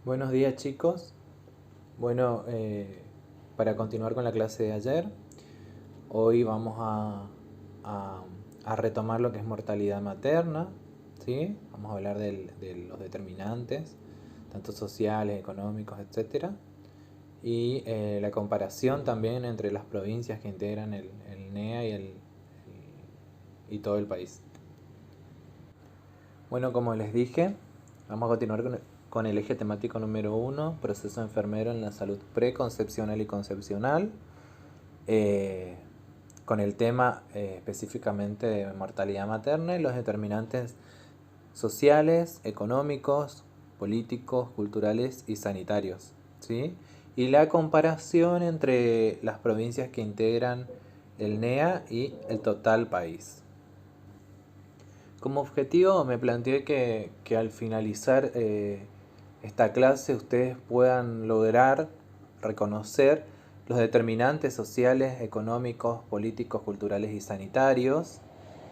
Buenos días chicos. Bueno, para continuar con la clase de ayer, hoy vamos a- a retomar lo que es mortalidad materna, ¿sí? Vamos a hablar de los determinantes, tanto sociales, económicos, etcétera, y la comparación también entre las provincias que integran el NEA y todo el país. Bueno, como les dije, vamos a continuar con el eje temático número uno, proceso enfermero en la salud preconcepcional y concepcional, eh, con el tema específicamente de mortalidad materna y los determinantes sociales, económicos, políticos, culturales y sanitarios, ¿sí? Y la comparación entre las provincias que integran el NEA y el total país. Como objetivo me planteé que al finalizar esta clase ustedes puedan lograr reconocer los determinantes sociales, económicos, políticos, culturales y sanitarios,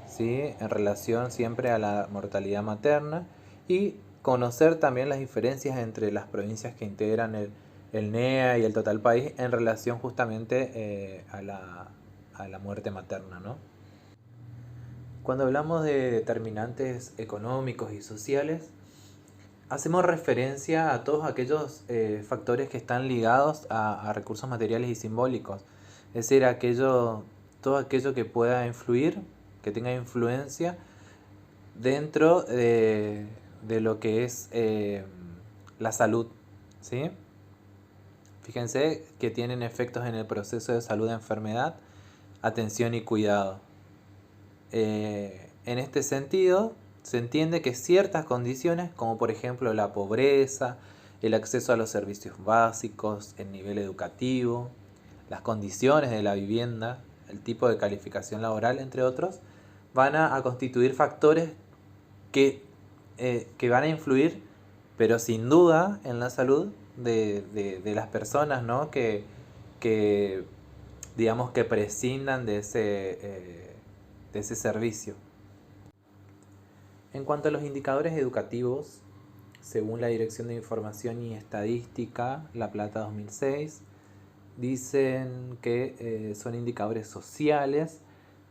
¿sí? En relación siempre a la mortalidad materna, y conocer también las diferencias entre las provincias que integran el NEA y el total país en relación justamente a la muerte materna, ¿no? Cuando hablamos de determinantes económicos y sociales, hacemos referencia a todos aquellos factores que están ligados a recursos materiales y simbólicos. Es decir, todo aquello que pueda influir, que tenga influencia dentro de lo que es la salud, ¿sí? Fíjense que tienen efectos en el proceso de salud-enfermedad, atención y cuidado. En este sentido, se entiende que ciertas condiciones, como por ejemplo la pobreza, el acceso a los servicios básicos, el nivel educativo, las condiciones de la vivienda, el tipo de calificación laboral, entre otros, van a constituir factores que, que van a influir, pero sin duda, en la salud de las personas, ¿no? Que digamos que prescindan de ese servicio. En cuanto a los indicadores educativos, según la Dirección de Información y Estadística, La Plata 2006, dicen que son indicadores sociales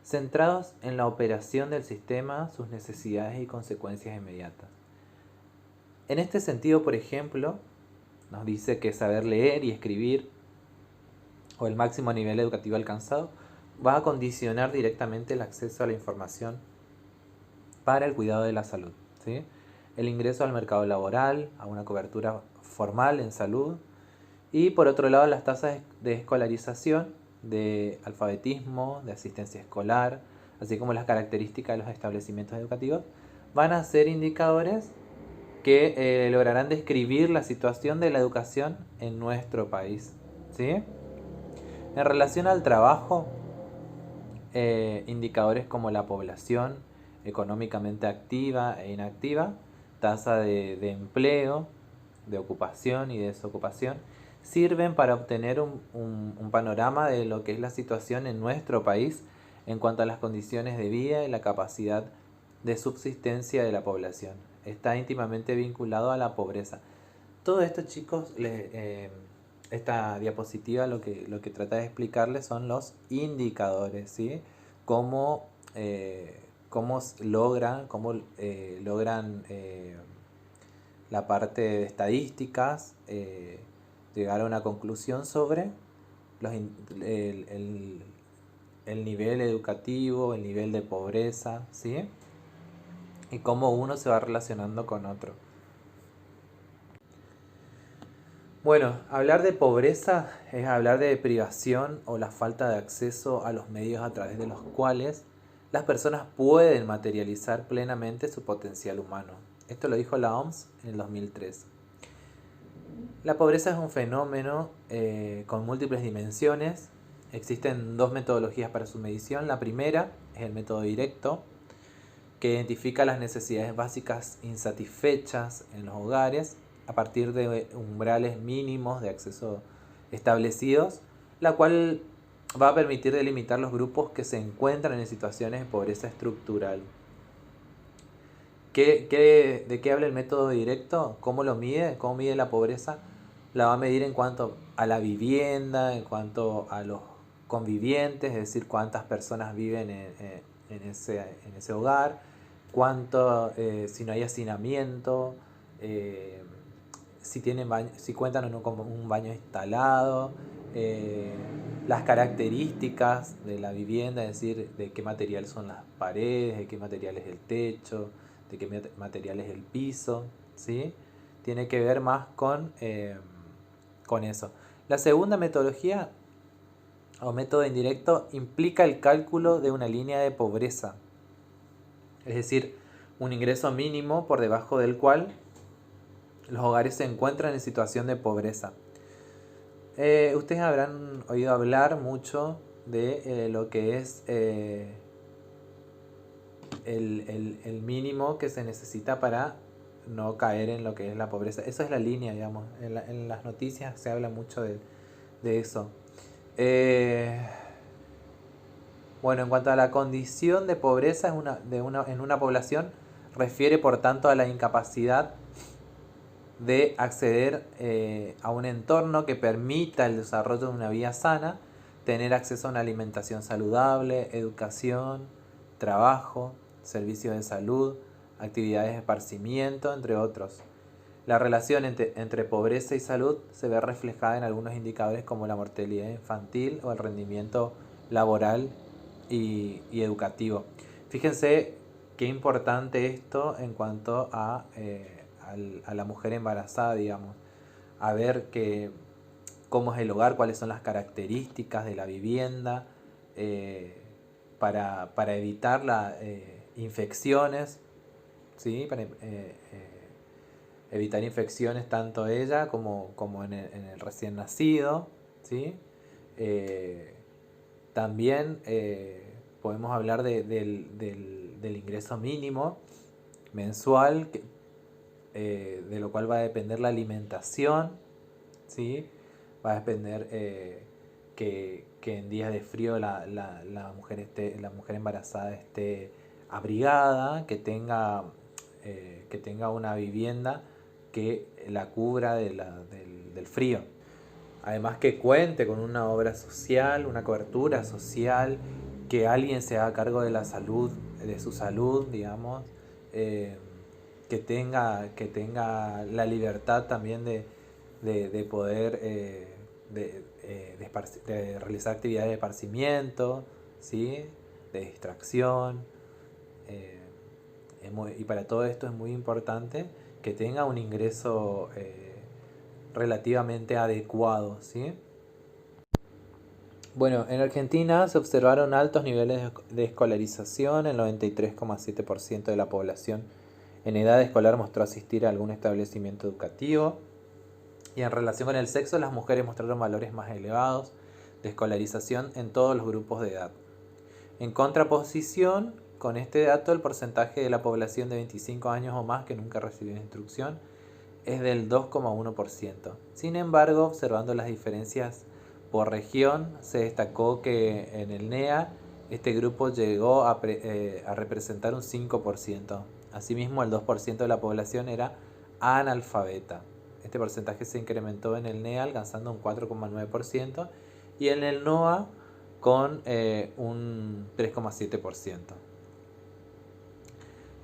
centrados en la operación del sistema, sus necesidades y consecuencias inmediatas. En este sentido, por ejemplo, nos dice que saber leer y escribir o el máximo nivel educativo alcanzado va a condicionar directamente el acceso a la información para el cuidado de la salud, ¿sí? El ingreso al mercado laboral, a una cobertura formal en salud, y por otro lado las tasas de escolarización, de alfabetismo, de asistencia escolar, así como las características de los establecimientos educativos, van a ser indicadores que lograrán describir la situación de la educación en nuestro país, ¿sí? En relación al trabajo, indicadores como la población económicamente activa e inactiva, tasa de empleo, de ocupación y desocupación, sirven para obtener un panorama de lo que es la situación en nuestro país en cuanto a las condiciones de vida y la capacidad de subsistencia de la población. Está íntimamente vinculado a la pobreza. Todo esto, chicos, esta diapositiva lo que trata de explicarles son los indicadores, ¿sí? Cómo, logran la parte de estadísticas llegar a una conclusión sobre los el nivel educativo, el nivel de pobreza, ¿sí? Y cómo uno se va relacionando con otro. Bueno, hablar de pobreza es hablar de privación o la falta de acceso a los medios a través de los cuales las personas pueden materializar plenamente su potencial humano. Esto lo dijo la OMS en el 2003. La pobreza es un fenómeno con múltiples dimensiones. Existen dos metodologías para su medición. La primera es el método directo, que identifica las necesidades básicas insatisfechas en los hogares a partir de umbrales mínimos de acceso establecidos, la cual va a permitir delimitar los grupos que se encuentran en situaciones de pobreza estructural. ¿De qué habla el método directo? ¿Cómo lo mide? ¿Cómo mide la pobreza? La va a medir en cuanto a la vivienda, en cuanto a los convivientes, es decir, cuántas personas viven en ese hogar, si no hay hacinamiento, eh, si tienen si cuentan o no con un baño instalado, eh, las características de la vivienda, es decir, de qué material son las paredes, de qué material es el techo, de qué material es el piso, ¿sí? Tiene que ver más con eso. La segunda metodología o método indirecto implica el cálculo de una línea de pobreza, es decir, un ingreso mínimo por debajo del cual los hogares se encuentran en situación de pobreza. Ustedes habrán oído hablar mucho de lo que es el mínimo que se necesita para no caer en lo que es la pobreza. Eso es la línea, digamos. En las noticias se habla mucho de eso. Bueno, en cuanto a la condición de pobreza en una población, refiere por tanto a la incapacidad de acceder a un entorno que permita el desarrollo de una vida sana, tener acceso a una alimentación saludable, educación, trabajo, servicios de salud, actividades de esparcimiento, entre otros. La relación entre pobreza y salud se ve reflejada en algunos indicadores como la mortalidad infantil o el rendimiento laboral y educativo. Fíjense qué importante esto en cuanto a la mujer embarazada, digamos, a ver cómo es el hogar, cuáles son las características de la vivienda, para evitar las infecciones, ¿sí? Para evitar infecciones tanto ella como en el recién nacido, ¿sí? También podemos hablar del ingreso mínimo mensual, de lo cual va a depender la alimentación, ¿sí? Va a depender que en días de frío la mujer embarazada esté abrigada, que tenga una vivienda que la cubra del frío. Además que cuente con una obra social, una cobertura social, que alguien se haga cargo de la salud, de su salud, digamos, que tenga la libertad también de poder de realizar actividades de esparcimiento, ¿sí? De distracción. Y para todo esto es muy importante que tenga un ingreso relativamente adecuado, ¿sí? Bueno, en Argentina se observaron altos niveles de escolarización. El 93,7% de la población en edad escolar mostró asistir a algún establecimiento educativo. Y en relación con el sexo, las mujeres mostraron valores más elevados de escolarización en todos los grupos de edad. En contraposición con este dato, el porcentaje de la población de 25 años o más que nunca recibió instrucción es del 2,1%. Sin embargo, observando las diferencias por región, se destacó que en el NEA este grupo llegó a representar un 5%. Asimismo, el 2% de la población era analfabeta. Este porcentaje se incrementó en el NEA alcanzando un 4,9% y en el NOA con un 3,7%.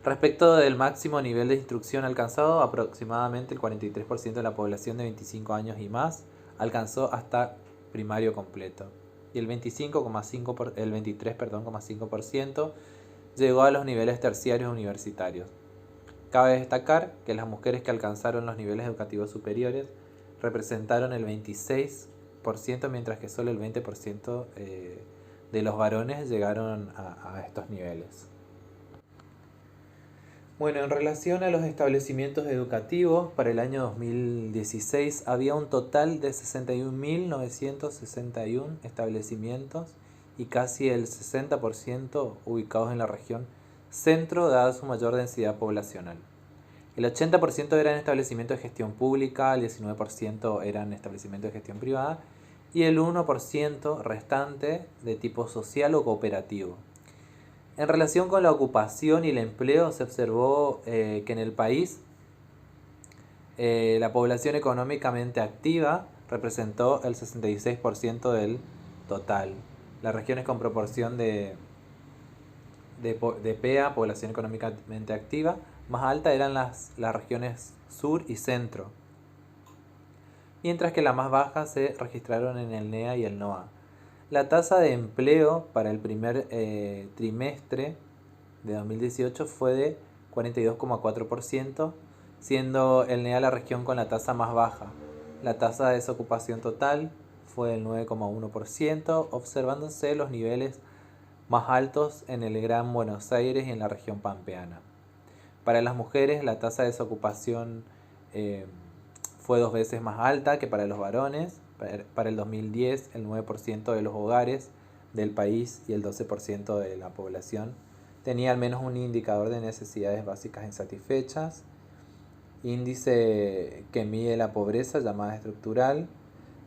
Respecto del máximo nivel de instrucción alcanzado, aproximadamente el 43% de la población de 25 años y más alcanzó hasta primario completo. Y el 23,5% llegó a los niveles terciarios universitarios. Cabe destacar que las mujeres que alcanzaron los niveles educativos superiores representaron el 26%, mientras que solo el 20% de los varones llegaron a estos niveles. Bueno, en relación a los establecimientos educativos, para el año 2016 había un total de 61.961 establecimientos y casi el 60% ubicados en la región centro, dada su mayor densidad poblacional. El 80% eran establecimientos de gestión pública, el 19% eran establecimientos de gestión privada y el 1% restante de tipo social o cooperativo. En relación con la ocupación y el empleo, se observó que en el país la población económicamente activa representó el 66% del total. Las regiones con proporción de PEA, población económicamente activa, más alta eran las regiones sur y centro, mientras que las más bajas se registraron en el NEA y el NOA. La tasa de empleo para el primer trimestre de 2018 fue de 42,4%, siendo el NEA la región con la tasa más baja. La tasa de desocupación total fue del 9,1%, observándose los niveles más altos en el Gran Buenos Aires y en la región pampeana. Para las mujeres, la tasa de desocupación fue 2 veces más alta que para los varones. Para el 2010, el 9% de los hogares del país y el 12% de la población tenía al menos un indicador de necesidades básicas insatisfechas. Índice que mide la pobreza, llamada estructural.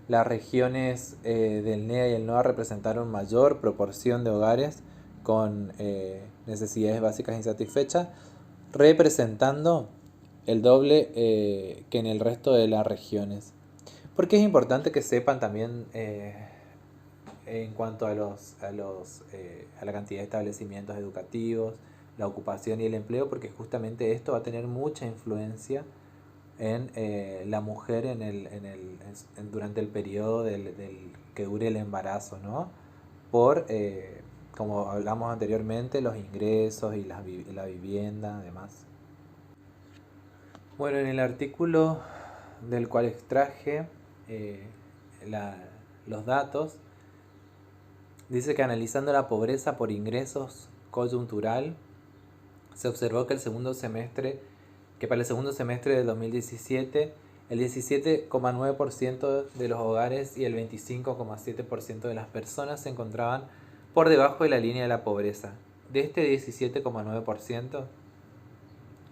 Las regiones del NEA y el NOA representaron mayor proporción de hogares con necesidades básicas insatisfechas, representando el doble que en el resto de las regiones. Porque es importante que sepan también en cuanto a la cantidad de establecimientos educativos, la ocupación y el empleo, porque justamente esto va a tener mucha influencia en la mujer durante el periodo que dure el embarazo, ¿no? Por, como hablamos anteriormente, los ingresos y la vivienda, además. Bueno, en el artículo del cual extraje los datos, dice que analizando la pobreza por ingresos coyuntural, se observó que para el segundo semestre del 2017, el 17,9% de los hogares y el 25,7% de las personas se encontraban por debajo de la línea de la pobreza. De este 17,9%,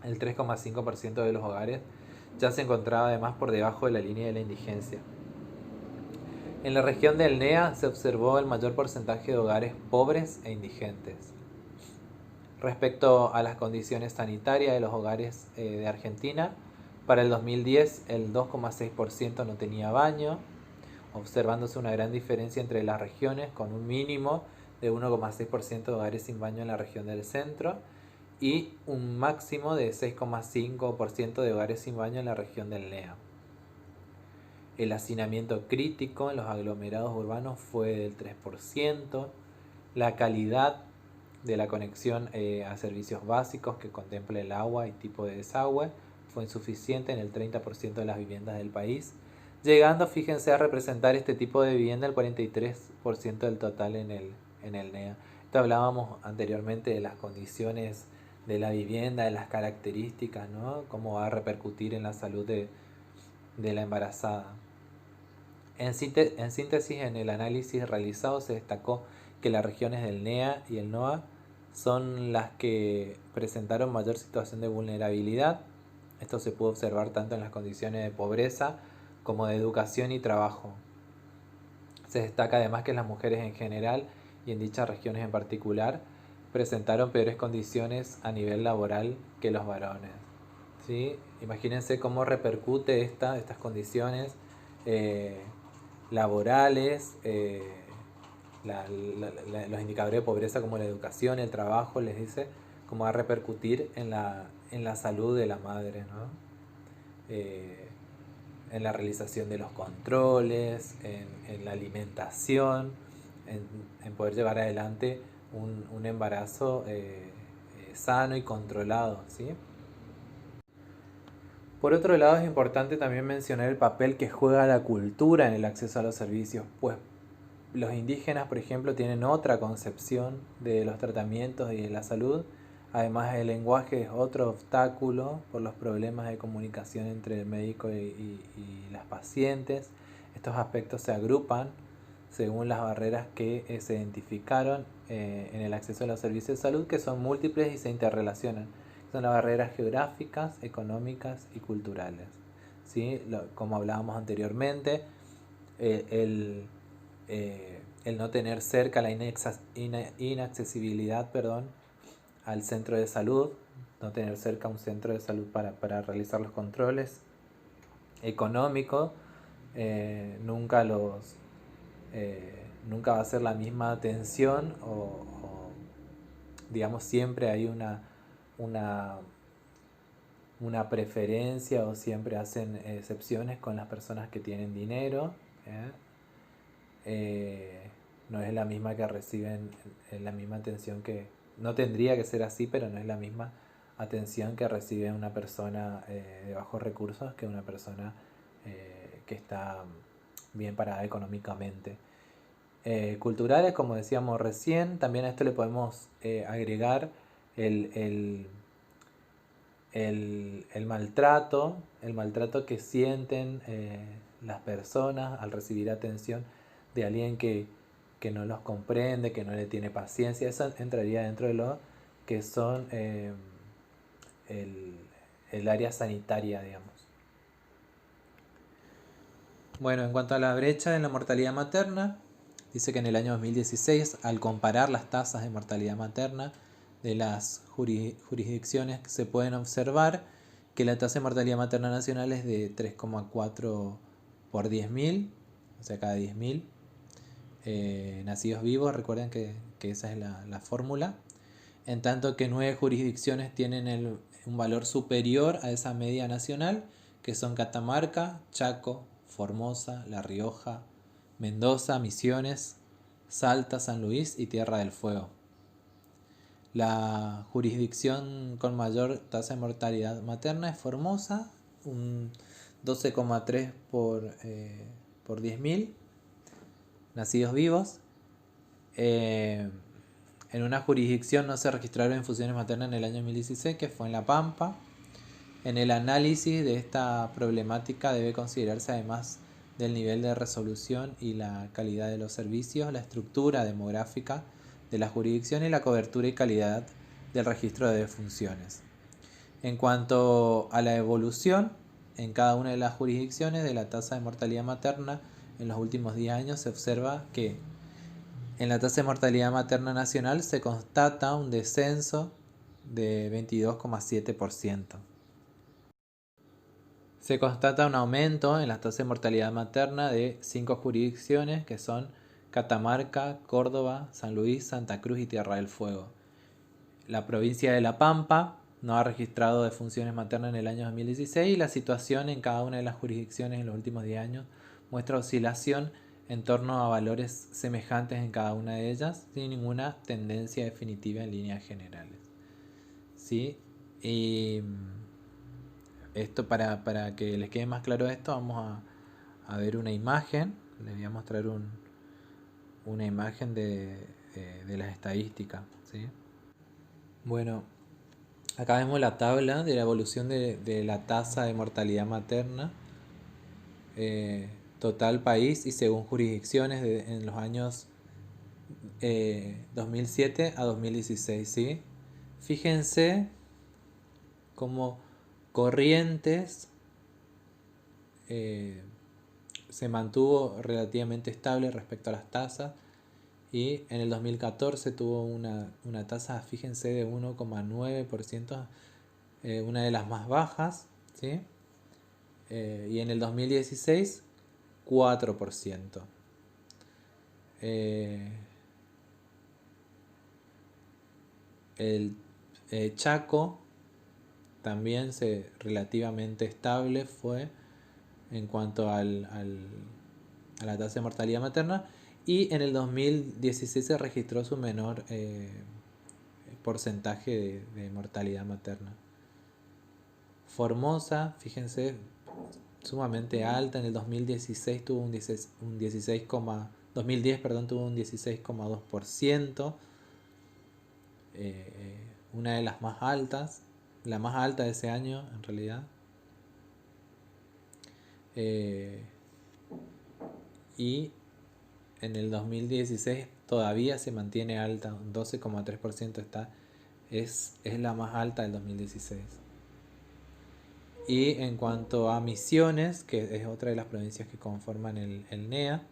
el 3,5% de los hogares ya se encontraba además por debajo de la línea de la indigencia. En la región del NEA se observó el mayor porcentaje de hogares pobres e indigentes. Respecto a las condiciones sanitarias de los hogares de Argentina, para el 2010 el 2,6% no tenía baño, observándose una gran diferencia entre las regiones, con un mínimo de 1,6% de hogares sin baño en la región del centro y un máximo de 6,5% de hogares sin baño en la región del NEA. El hacinamiento crítico en los aglomerados urbanos fue del 3%. La calidad de la conexión a servicios básicos que contempla el agua y tipo de desagüe fue insuficiente en el 30% de las viviendas del país, llegando, fíjense, a representar este tipo de vivienda el 43% del total en el NEA. Esto hablábamos anteriormente de las condiciones de la vivienda, de las características, ¿no? Cómo va a repercutir en la salud de la embarazada. En síntesis, en el análisis realizado se destacó que las regiones del NEA y el NOA son las que presentaron mayor situación de vulnerabilidad. Esto se pudo observar tanto en las condiciones de pobreza como de educación y trabajo. Se destaca además que las mujeres en general y en dichas regiones en particular presentaron peores condiciones a nivel laboral que los varones. ¿Sí? Imagínense cómo repercute estas condiciones laborales, los indicadores de pobreza como la educación, el trabajo, les dice cómo va a repercutir en la salud de la madre, ¿no? En la realización de los controles, en la alimentación, en poder llevar adelante un embarazo sano y controlado, ¿sí? Por otro lado, es importante también mencionar el papel que juega la cultura en el acceso a los servicios, pues los indígenas, por ejemplo, tienen otra concepción de los tratamientos y de la salud. Además, el lenguaje es otro obstáculo por los problemas de comunicación entre el médico y las pacientes. Estos aspectos se agrupan según las barreras que se identificaron en el acceso a los servicios de salud, que son múltiples y se interrelacionan. Son las barreras geográficas, económicas y culturales, ¿sí? Como hablábamos anteriormente, el no tener cerca la inaccesibilidad, al centro de salud, no tener cerca un centro de salud para realizar los controles económicos. Nunca nunca va a ser la misma atención o digamos siempre hay una preferencia o siempre hacen excepciones con las personas que tienen dinero. No es la misma que reciben la misma atención que... No tendría que ser así, pero no es la misma atención que recibe una persona de bajos recursos que una persona que está bien parada económicamente. Culturales, como decíamos recién, también a esto le podemos agregar el maltrato que sienten las personas al recibir atención de alguien que no los comprende, que no le tiene paciencia. Eso entraría dentro de lo que son el área sanitaria, digamos. Bueno, en cuanto a la brecha en la mortalidad materna, dice que en el año 2016, al comparar las tasas de mortalidad materna de las jurisdicciones, se pueden observar que la tasa de mortalidad materna nacional es de 3,4 por 10.000, o sea, cada 10.000 nacidos vivos. Recuerden que esa es la fórmula. En tanto que 9 jurisdicciones tienen un valor superior a esa media nacional, que son Catamarca, Chaco, Formosa, La Rioja, Mendoza, Misiones, Salta, San Luis y Tierra del Fuego. La jurisdicción con mayor tasa de mortalidad materna es Formosa, un 12,3 por 10.000 nacidos vivos. En una jurisdicción no se registraron infusiones maternas en el año 2016, que fue en La Pampa. En el análisis de esta problemática debe considerarse, además del nivel de resolución y la calidad de los servicios, la estructura demográfica de la jurisdicción y la cobertura y calidad del registro de defunciones. En cuanto a la evolución en cada una de las jurisdicciones de la tasa de mortalidad materna en los últimos 10 años, se observa que en la tasa de mortalidad materna nacional se constata un descenso de 22,7%. Se constata un aumento en la tasa de mortalidad materna de 5 jurisdicciones, que son Catamarca, Córdoba, San Luis, Santa Cruz y Tierra del Fuego. La provincia de La Pampa no ha registrado defunciones maternas en el año 2016 y la situación en cada una de las jurisdicciones en los últimos 10 años muestra oscilación en torno a valores semejantes en cada una de ellas, sin ninguna tendencia definitiva en líneas generales. ¿Sí? Y esto para que les quede más claro esto, vamos a ver una imagen. Les voy a mostrar una imagen de las estadísticas, ¿sí? Bueno, acá vemos la tabla de la evolución de la tasa de mortalidad materna total país y según jurisdicciones en los años 2007 a 2016, ¿sí? Fíjense cómo Corrientes se mantuvo relativamente estable respecto a las tasas y en el 2014 tuvo una tasa, fíjense, de 1,9%, una de las más bajas, ¿sí? Y en el 2016 4%. El Chaco también relativamente estable fue en cuanto a la tasa de mortalidad materna, y en el 2016 se registró su menor porcentaje de mortalidad materna. Formosa, fíjense, sumamente alta. En el 2016 tuvo un 16, 2010, perdón, tuvo un 16,2%, una de las más altas, la más alta de ese año en realidad. Y en el 2016 todavía se mantiene alta, un 12,3% es la más alta del 2016. Y en cuanto a Misiones, que es otra de las provincias que conforman el NEA,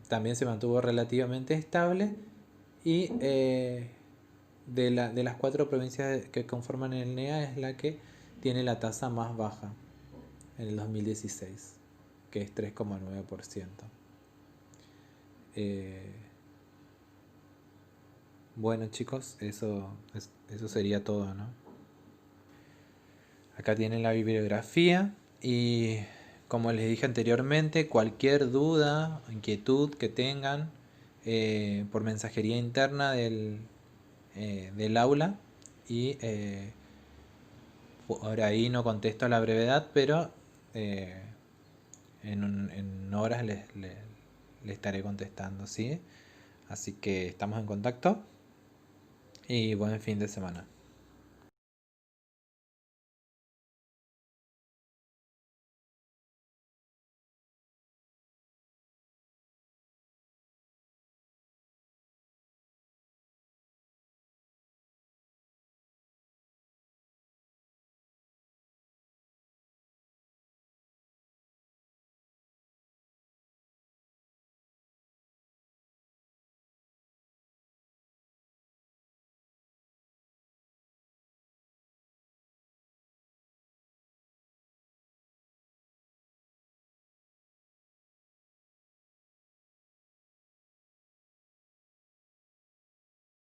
también se mantuvo relativamente estable, Y de las 4 provincias que conforman el NEA es la que tiene la tasa más baja en el 2016, que es 3,9%. Bueno chicos, eso sería todo, ¿no? Acá tienen la bibliografía y como les dije anteriormente, cualquier duda, inquietud que tengan por mensajería interna del aula y por ahí no contesto a la brevedad, pero eh, en horas les estaré contestando, ¿sí? Así que estamos en contacto y buen fin de semana.